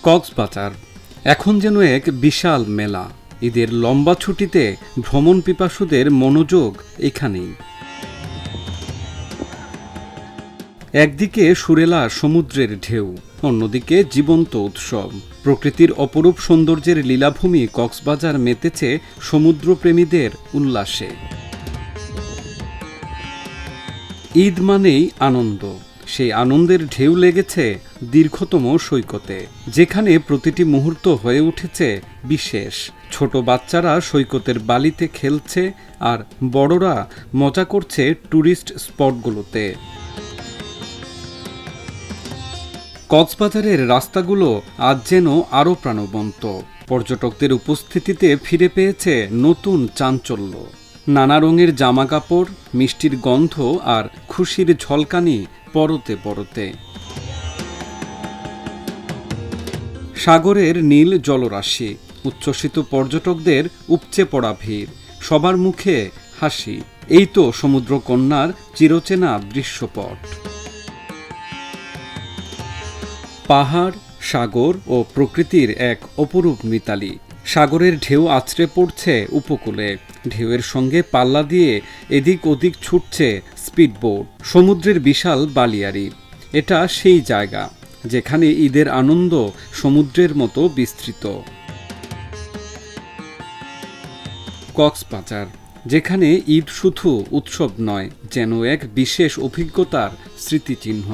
কক্সবাজার এখন যেন এক বিশাল মেলা। ঈদের লম্বা ছুটিতে ভ্রমণ পিপাসুদের মনোযোগ এখানেই। একদিকে সুরেলা সমুদ্রের ঢেউ, অন্যদিকে জীবন্ত উৎসব। প্রকৃতির অপরূপ সৌন্দর্যের লীলাভূমি কক্সবাজার মেতেছে সমুদ্রপ্রেমীদের উল্লাসে। ঈদ মানেই আনন্দ, সেই আনন্দের ঢেউ লেগেছে দীর্ঘতম সৈকতে, যেখানে প্রতিটি মুহূর্ত হয়ে উঠেছে বিশেষ। ছোট বাচ্চারা সৈকতের বালিতে খেলছে আর বড়রা মজা করছে ট্যুরিস্ট স্পটগুলোতে। কক্সবাজারের রাস্তাগুলো আজ যেন আরও প্রাণবন্ত। পর্যটকদের উপস্থিতিতে ফিরে পেয়েছে নতুন চাঞ্চল্য। নানা রঙের জামাকাপড়, মিষ্টির গন্ধ আর খুশির ঝলকানি পরতে পরতে। সাগরের নীল জলরাশি, উচ্ছ্বসিত পর্যটকদের উপচে পড়া ভিড়, সবার মুখে হাসি। এই তো সমুদ্রকন্যার চিরচেনা দৃশ্যপট। পাহাড়, সাগর ও প্রকৃতির এক অপরূপ মিতালি। সাগরের ঢেউ আছড়ে পড়ছে উপকূলে, ঢেউয়ের সঙ্গে পাল্লা দিয়ে এদিক ওদিক ছুটছে স্পিডবোট। সমুদ্রের বিশাল বালিয়াড়ি, এটা সেই জায়গা যেখানে ঈদের আনন্দ সমুদ্রের মতো বিস্তৃত। কক্সবাজার, যেখানে ঈদ শুধু উৎসব নয়, যেন এক বিশেষ অভিজ্ঞতার স্মৃতিচিহ্ন।